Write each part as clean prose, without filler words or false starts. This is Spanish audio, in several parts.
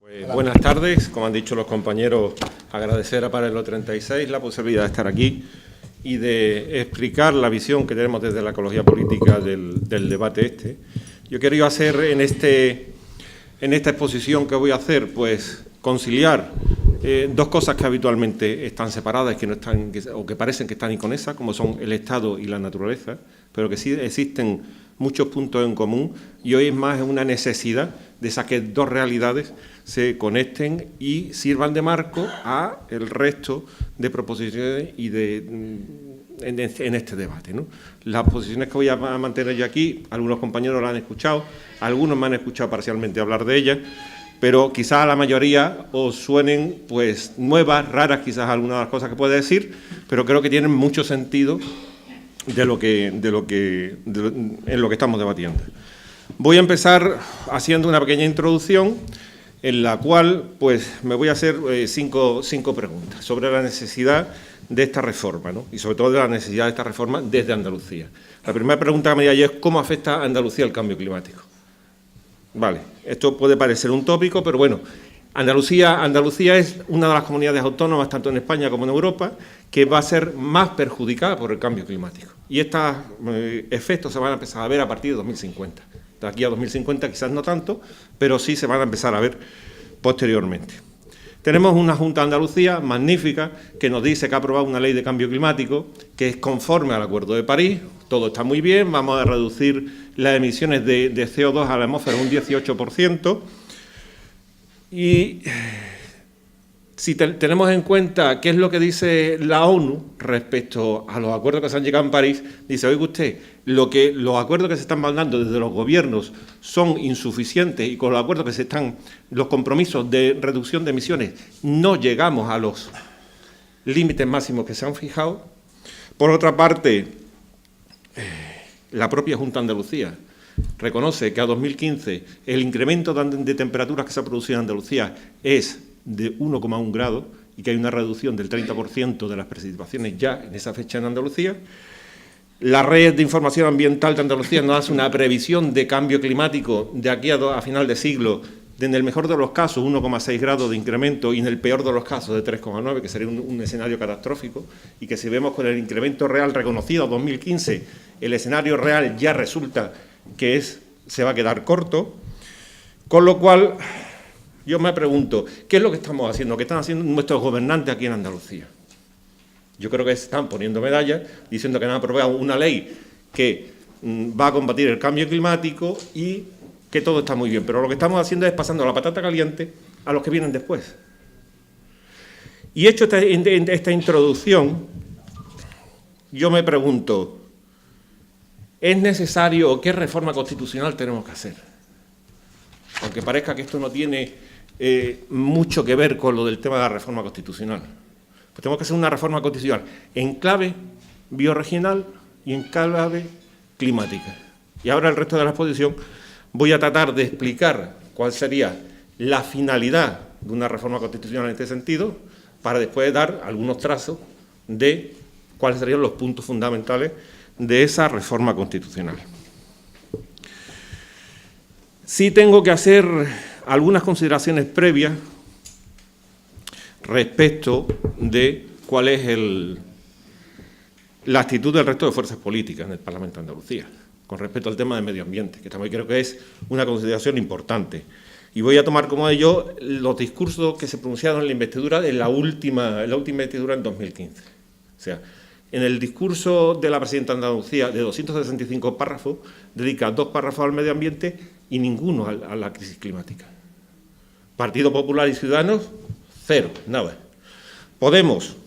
Buenas tardes, como han dicho los compañeros, agradecer a Paralelo 36 la posibilidad de estar aquí y de explicar la visión que tenemos desde la ecología política del debate este. Yo quería hacer en esta exposición que voy a hacer, pues conciliar dos cosas que habitualmente están separadas que no están, o que parecen que están inconexas, como son el Estado y la naturaleza, pero que sí existen muchos puntos en común, y hoy es más una necesidad de que dos realidades se conecten y sirvan de marco a el resto de proposiciones y en este debate, ¿no? Las posiciones que voy a mantener yo aquí, algunos compañeros las han escuchado, algunos me han escuchado parcialmente hablar de ellas, pero quizás a la mayoría os suenen pues nuevas, raras, quizás algunas de las cosas que puedo decir, pero creo que tienen mucho sentido en lo que estamos debatiendo. Voy a empezar haciendo una pequeña introducción en la cual pues me voy a hacer cinco preguntas sobre la necesidad de esta reforma, ¿no? Y sobre todo de la necesidad de esta reforma desde Andalucía. La primera pregunta que me haría es ¿cómo afecta a Andalucía el cambio climático? Vale, esto puede parecer un tópico, pero bueno, Andalucía es una de las comunidades autónomas, tanto en España como en Europa, que va a ser más perjudicada por el cambio climático. Y estos efectos se van a empezar a ver a partir de 2050. De aquí a 2050 quizás no tanto, pero sí se van a empezar a ver posteriormente. Tenemos una Junta de Andalucía magnífica que nos dice que ha aprobado una ley de cambio climático que es conforme al Acuerdo de París, todo está muy bien, vamos a reducir las emisiones de CO2 a la atmósfera un 18%, y si tenemos en cuenta qué es lo que dice la ONU respecto a los acuerdos que se han llegado en París, dice, oiga usted, los acuerdos que se están mandando desde los gobiernos son insuficientes y con los acuerdos que los compromisos de reducción de emisiones no llegamos a los límites máximos que se han fijado. Por otra parte, la propia Junta de Andalucía reconoce que a 2015 el incremento de temperaturas que se ha producido en Andalucía es de 1,1 grado y que hay una reducción del 30% de las precipitaciones ya en esa fecha en Andalucía. La Red de Información Ambiental de Andalucía nos hace una previsión de cambio climático de aquí a final de siglo, en el mejor de los casos 1,6 grados de incremento y en el peor de los casos de 3,9, que sería un escenario catastrófico, y que si vemos con el incremento real reconocido a 2015, el escenario real ya resulta que se va a quedar corto, con lo cual yo me pregunto, ¿qué es lo que estamos haciendo? ¿Qué están haciendo nuestros gobernantes aquí en Andalucía? Yo creo que se están poniendo medallas diciendo que han aprobado una ley que va a combatir el cambio climático y que todo está muy bien, pero lo que estamos haciendo es pasando la patata caliente a los que vienen después. Y hecho esta introducción, yo me pregunto, ¿es necesario o qué reforma constitucional tenemos que hacer? Aunque parezca que esto no tiene mucho que ver con lo del tema de la reforma constitucional. Pues tenemos que hacer una reforma constitucional en clave biorregional y en clave climática. Y ahora el resto de la exposición voy a tratar de explicar cuál sería la finalidad de una reforma constitucional en este sentido, para después dar algunos trazos de cuáles serían los puntos fundamentales de esa reforma constitucional. Sí tengo que hacer algunas consideraciones previas respecto de cuál es la actitud del resto de fuerzas políticas en el Parlamento de Andalucía, con respecto al tema del medio ambiente, que también creo que es una consideración importante. Y voy a tomar como ello los discursos que se pronunciaron en la investidura, en la última investidura en 2015. O sea, en el discurso de la presidenta de Andalucía, de 265 párrafos, dedica 2 párrafos al medio ambiente y ninguno a la crisis climática. Partido Popular y Ciudadanos, 0, nada. Podemos,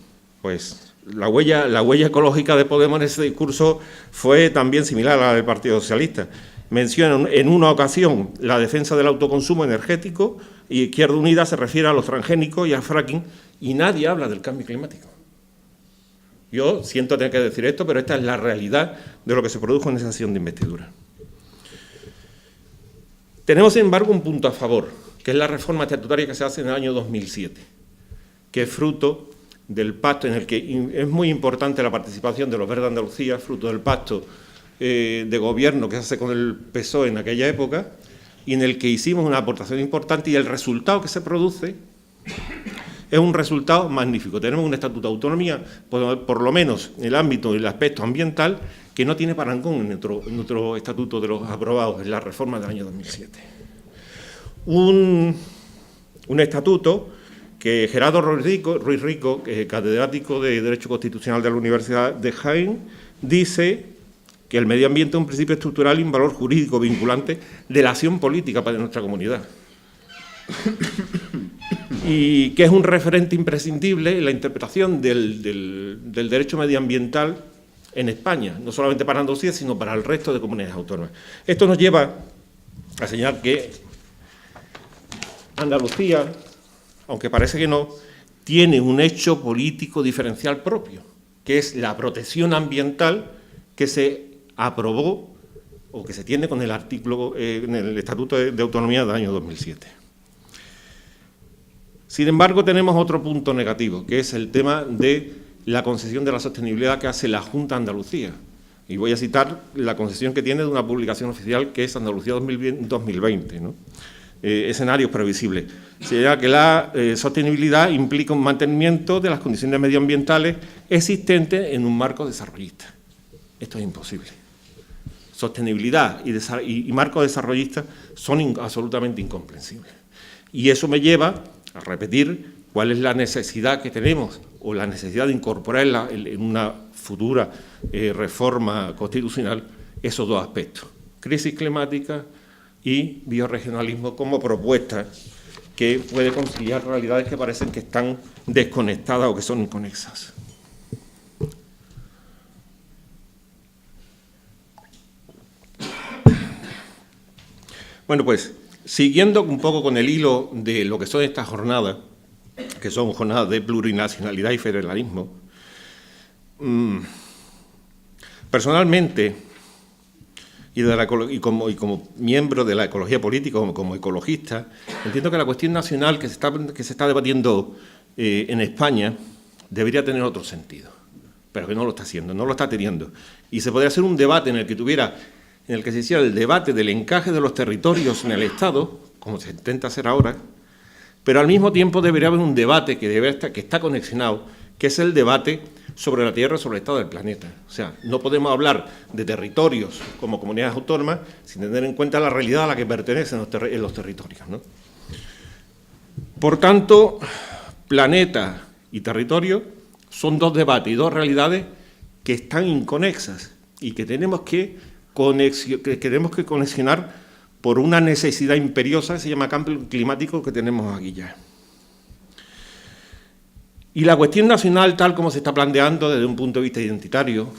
pues la huella ecológica de Podemos en ese discurso fue también similar a la del Partido Socialista. Menciona en una ocasión la defensa del autoconsumo energético y Izquierda Unida se refiere a los transgénicos y al fracking y nadie habla del cambio climático. Yo siento tener que decir esto, pero esta es la realidad de lo que se produjo en esa sesión de investidura. Tenemos, sin embargo, un punto a favor, que es la reforma estatutaria que se hace en el año 2007, que es fruto del pacto en el que es muy importante la participación de los Verdes de Andalucía, fruto del pacto de gobierno que se hace con el PSOE en aquella época, y en el que hicimos una aportación importante, y el resultado que se produce es un resultado magnífico. Tenemos un estatuto de autonomía, por lo menos en el ámbito del aspecto ambiental, que no tiene parangón en nuestro estatuto de los aprobados en la reforma del año 2007. Un estatuto que Gerardo Ruiz Rico, catedrático de Derecho Constitucional de la Universidad de Jaén, dice que el medio ambiente es un principio estructural y un valor jurídico vinculante de la acción política para nuestra comunidad. Y que es un referente imprescindible en la interpretación del derecho medioambiental en España, no solamente para Andalucía, sino para el resto de comunidades autónomas. Esto nos lleva a señalar que Andalucía, aunque parece que no, tiene un hecho político diferencial propio, que es la protección ambiental que se aprobó o que se tiene con el artículo en el Estatuto de Autonomía del año 2007. Sin embargo, tenemos otro punto negativo, que es el tema de la concesión de la sostenibilidad que hace la Junta de Andalucía. Y voy a citar la concesión que tiene de una publicación oficial que es Andalucía 2020, ¿no? Escenarios previsibles. Sería que la sostenibilidad implica un mantenimiento de las condiciones medioambientales existentes en un marco desarrollista. Esto es imposible. Sostenibilidad y marco desarrollista son absolutamente incomprensibles. Y eso me lleva a repetir cuál es la necesidad que tenemos o la necesidad de incorporar en una futura reforma constitucional esos dos aspectos, crisis climática y bioregionalismo, como propuesta que puede conciliar realidades que parecen que están desconectadas o que son inconexas. Bueno, pues, siguiendo un poco con el hilo de lo que son estas jornadas, que son jornadas de plurinacionalidad y federalismo, personalmente, y como miembro de la ecología política, como ecologista, entiendo que la cuestión nacional que se está debatiendo en España debería tener otro sentido, pero que no lo está haciendo, no lo está teniendo. Y se podría hacer un debate en el que se hiciera el debate del encaje de los territorios en el Estado, como se intenta hacer ahora, pero al mismo tiempo debería haber un debate que está conexionado, que es el debate sobre la Tierra, sobre el estado del planeta. O sea, no podemos hablar de territorios como comunidades autónomas sin tener en cuenta la realidad a la que pertenecen los territorios, ¿no? Por tanto, planeta y territorio son dos debates y dos realidades que están inconexas y que tenemos que conexionar por una necesidad imperiosa que se llama cambio climático que tenemos aquí ya. Y la cuestión nacional, tal como se está planteando desde un punto de vista identitario,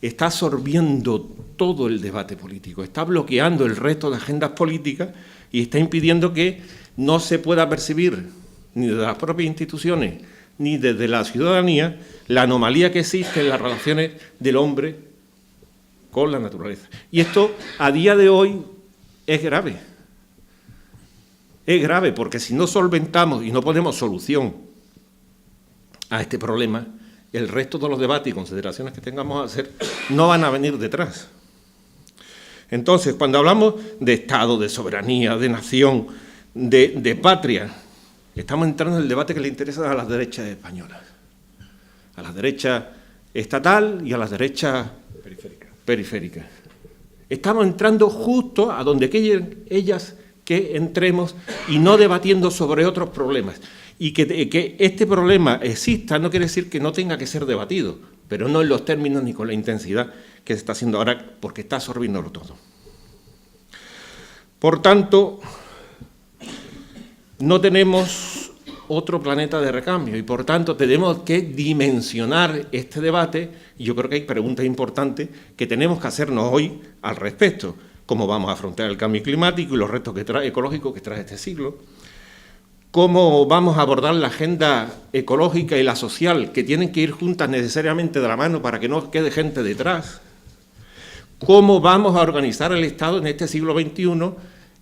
está absorbiendo todo el debate político, está bloqueando el resto de agendas políticas y está impidiendo que no se pueda percibir ni desde las propias instituciones ni desde la ciudadanía la anomalía que existe en las relaciones del hombre con la naturaleza. Y esto, a día de hoy, es grave. Es grave porque si no solventamos y no ponemos solución a este problema, el resto de los debates y consideraciones que tengamos a hacer no van a venir detrás. Entonces, cuando hablamos de Estado, de soberanía, de nación, de patria, estamos entrando en el debate que le interesa a las derechas españolas, a las derechas estatal y a las derechas periféricas. Estamos entrando justo a donde quieren ellas que entremos y no debatiendo sobre otros problemas. Y que este problema exista no quiere decir que no tenga que ser debatido, pero no en los términos ni con la intensidad que se está haciendo ahora, porque está absorbiéndolo todo. Por tanto, no tenemos otro planeta de recambio y, por tanto, tenemos que dimensionar este debate y yo creo que hay preguntas importantes que tenemos que hacernos hoy al respecto. ¿Cómo vamos a afrontar el cambio climático y los retos ecológicos que trae este siglo? ¿Cómo vamos a abordar la agenda ecológica y la social, que tienen que ir juntas necesariamente de la mano para que no quede gente detrás? ¿Cómo vamos a organizar el Estado en este siglo XXI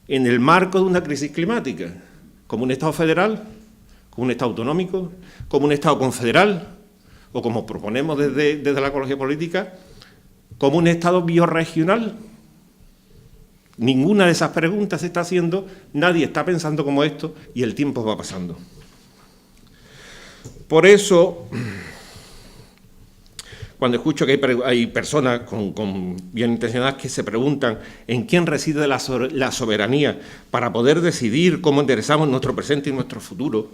en el marco de una crisis climática? ¿Como un Estado federal? ¿Como un Estado autonómico? ¿Como un Estado confederal? ¿O como proponemos desde la ecología política, como un Estado bioregional? Ninguna de esas preguntas se está haciendo, nadie está pensando como esto y el tiempo va pasando. Por eso, cuando escucho que hay personas con bien intencionadas que se preguntan en quién reside la soberanía para poder decidir cómo enderezamos nuestro presente y nuestro futuro,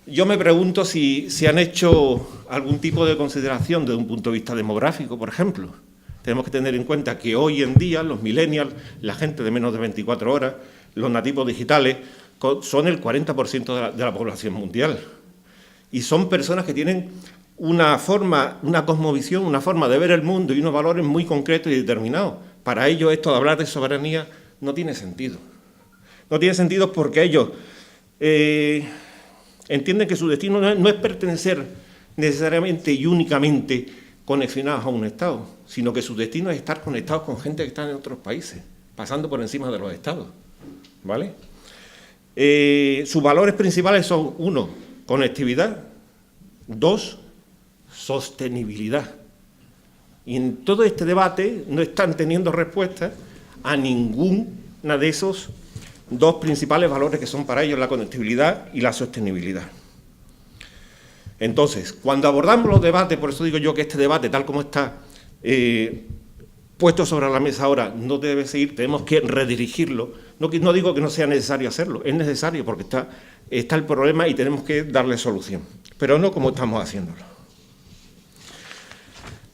yo me pregunto si han hecho algún tipo de consideración desde un punto de vista demográfico, por ejemplo. Tenemos que tener en cuenta que hoy en día los millennials, la gente de menos de 24 horas, los nativos digitales, son el 40% de la población mundial. Y son personas que tienen una forma, una cosmovisión, una forma de ver el mundo y unos valores muy concretos y determinados. Para ellos esto de hablar de soberanía no tiene sentido. No tiene sentido porque ellos entienden que su destino no es pertenecer necesariamente y únicamente conexionados a un Estado, sino que su destino es estar conectados con gente que está en otros países, pasando por encima de los Estados, ¿vale? Sus valores principales son, 1, conectividad, 2, sostenibilidad. Y en todo este debate no están teniendo respuesta a ninguna de esos 2 principales valores que son para ellos la conectividad y la sostenibilidad. Entonces, cuando abordamos los debates, por eso digo yo que este debate, tal como está puesto sobre la mesa ahora, no debe seguir, tenemos que redirigirlo. No digo que no sea necesario hacerlo, es necesario porque está el problema y tenemos que darle solución, pero no como estamos haciéndolo.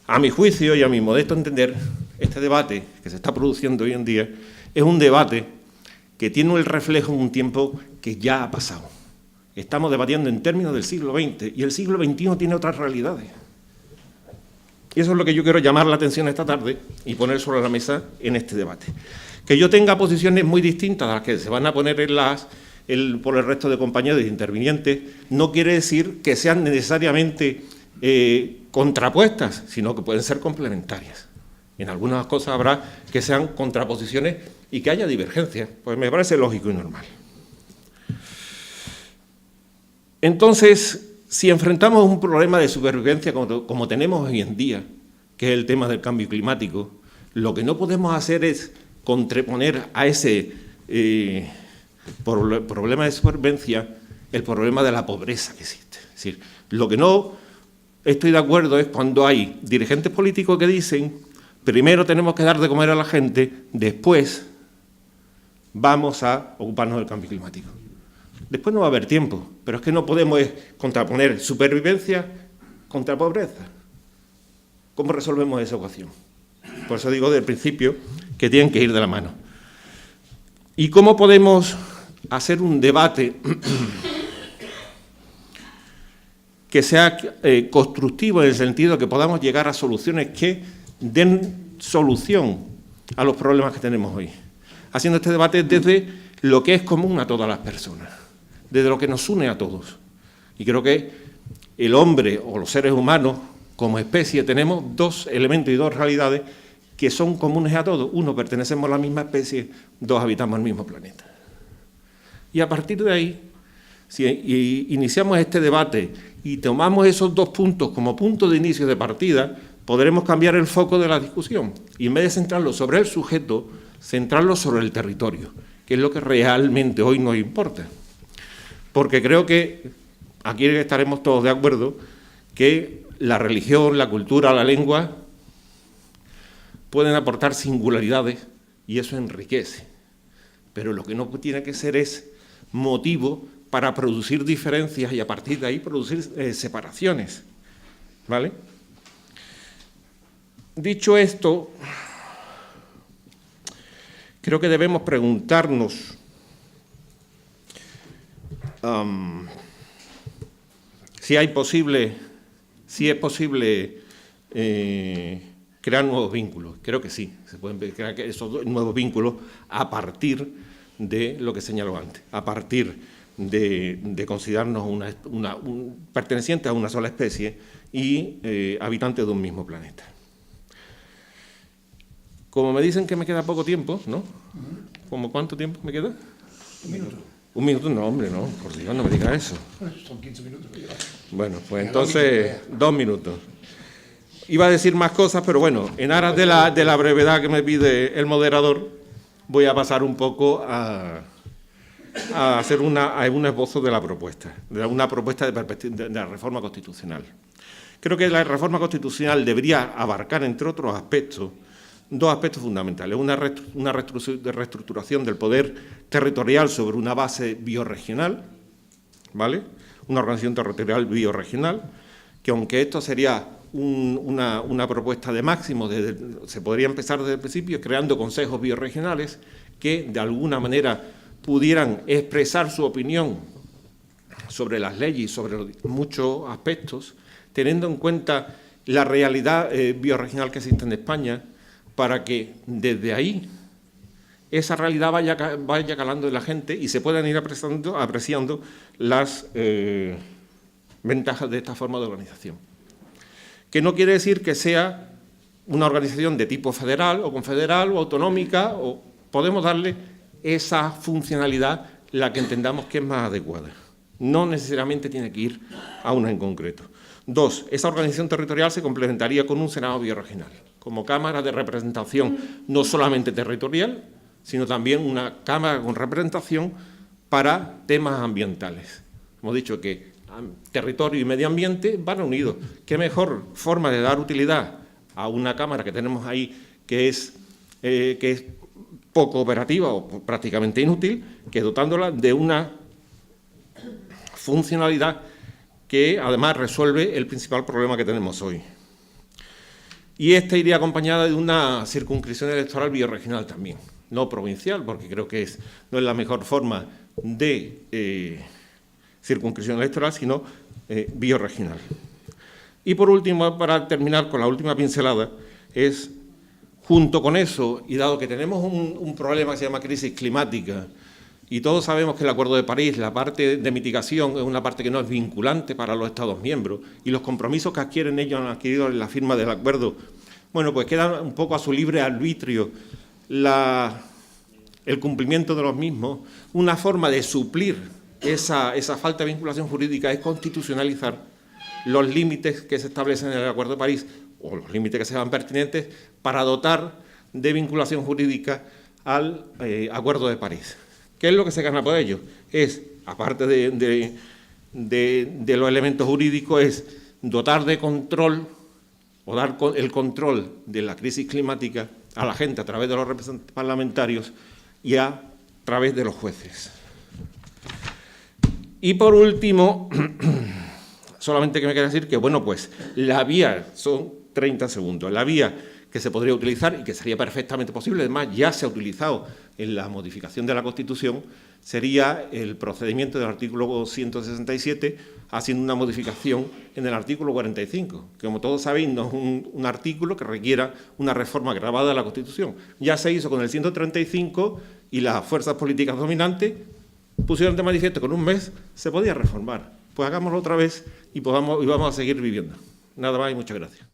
A mi juicio y a mi modesto entender, este debate que se está produciendo hoy en día es un debate que tiene el reflejo en un tiempo que ya ha pasado. Estamos debatiendo en términos del siglo XX y el siglo XXI tiene otras realidades. Y eso es lo que yo quiero llamar la atención esta tarde y poner sobre la mesa en este debate. Que yo tenga posiciones muy distintas a las que se van a poner por el resto de compañeros e intervinientes no quiere decir que sean necesariamente contrapuestas, sino que pueden ser complementarias. En algunas cosas habrá que sean contraposiciones y que haya divergencias, pues me parece lógico y normal. Entonces, si enfrentamos un problema de supervivencia como tenemos hoy en día, que es el tema del cambio climático, lo que no podemos hacer es contraponer a ese problema de supervivencia el problema de la pobreza que existe. Es decir, lo que no estoy de acuerdo es cuando hay dirigentes políticos que dicen primero tenemos que dar de comer a la gente, después vamos a ocuparnos del cambio climático. Después no va a haber tiempo, pero es que no podemos contraponer supervivencia contra pobreza. ¿Cómo resolvemos esa ecuación? Por eso digo desde el principio que tienen que ir de la mano. ¿Y cómo podemos hacer un debate que sea constructivo en el sentido de que podamos llegar a soluciones que den solución a los problemas que tenemos hoy? Haciendo este debate desde lo que es común a todas las personas, desde lo que nos une a todos. Y creo que el hombre o los seres humanos, como especie, tenemos 2 elementos y 2 realidades que son comunes a todos. 1, pertenecemos a la misma especie, 2, habitamos el mismo planeta. Y a partir de ahí, si iniciamos este debate y tomamos esos 2 puntos como punto de inicio de partida, podremos cambiar el foco de la discusión y en vez de centrarlo sobre el sujeto, centrarlo sobre el territorio, que es lo que realmente hoy nos importa. Porque creo que aquí estaremos todos de acuerdo que la religión, la cultura, la lengua pueden aportar singularidades y eso enriquece. Pero lo que no tiene que ser es motivo para producir diferencias y a partir de ahí producir separaciones, ¿vale? Dicho esto, creo que debemos preguntarnos si es posible crear nuevos vínculos. Creo que sí, se pueden crear esos nuevos vínculos a partir de lo que señaló antes, a partir de considerarnos pertenecientes a una sola especie y habitantes de un mismo planeta. Como me dicen que me queda poco tiempo, ¿no? ¿Cómo cuánto tiempo me queda? 1 minuto. 1 minuto, no, hombre, no, por Dios, no me diga eso. Son 15 minutos. Bueno, pues entonces, 2 minutos. Iba a decir más cosas, pero bueno, en aras de la brevedad que me pide el moderador, voy a pasar un poco a hacer un esbozo de la propuesta, de una propuesta de la reforma constitucional. Creo que la reforma constitucional debería abarcar, entre otros aspectos, dos aspectos fundamentales. Una reestructuración del poder territorial sobre una base biorregional, ¿vale? Una organización territorial biorregional, que aunque esto sería una propuesta de máximo, se podría empezar desde el principio creando consejos biorregionales que de alguna manera pudieran expresar su opinión sobre las leyes y sobre muchos aspectos, teniendo en cuenta la realidad biorregional que existe en España, para que desde ahí esa realidad vaya calando en la gente y se puedan ir apreciando las ventajas de esta forma de organización. Que no quiere decir que sea una organización de tipo federal o confederal o autonómica, o podemos darle esa funcionalidad la que entendamos que es más adecuada. No necesariamente tiene que ir a una en concreto. Dos, esa organización territorial se complementaría con un Senado biorregional, como cámara de representación no solamente territorial, sino también una cámara con representación para temas ambientales. Hemos dicho que territorio y medio ambiente van unidos. ¿Qué mejor forma de dar utilidad a una cámara que tenemos ahí que es poco operativa o prácticamente inútil, que dotándola de una funcionalidad que además resuelve el principal problema que tenemos hoy? Y esta iría acompañada de una circunscripción electoral biorregional también, no provincial, porque creo que no es la mejor forma de circunscripción electoral, sino biorregional. Y por último, para terminar con la última pincelada, es, junto con eso, y dado que tenemos un problema que se llama crisis climática, y todos sabemos que el Acuerdo de París, la parte de mitigación, es una parte que no es vinculante para los Estados miembros, y los compromisos que adquieren ellos han adquirido en la firma del acuerdo, bueno, pues queda un poco a su libre arbitrio el cumplimiento de los mismos. Una forma de suplir esa falta de vinculación jurídica es constitucionalizar los límites que se establecen en el Acuerdo de París, o los límites que sean pertinentes, para dotar de vinculación jurídica al Acuerdo de París. ¿Qué es lo que se gana por ello? Es, aparte de los elementos jurídicos, es dotar de control o dar el control de la crisis climática a la gente a través de los representantes parlamentarios y a través de los jueces. Y por último, solamente que me queda decir que, bueno, pues la vía, son 30 segundos, la vía que se podría utilizar y que sería perfectamente posible, además ya se ha utilizado en la modificación de la Constitución, sería el procedimiento del artículo 167, haciendo una modificación en el artículo 45, que como todos sabéis no es un artículo que requiera una reforma grabada de la Constitución. Ya se hizo con el 135 y las fuerzas políticas dominantes pusieron de manifiesto que en un mes se podía reformar. Pues hagámoslo otra vez y vamos a seguir viviendo. Nada más y muchas gracias.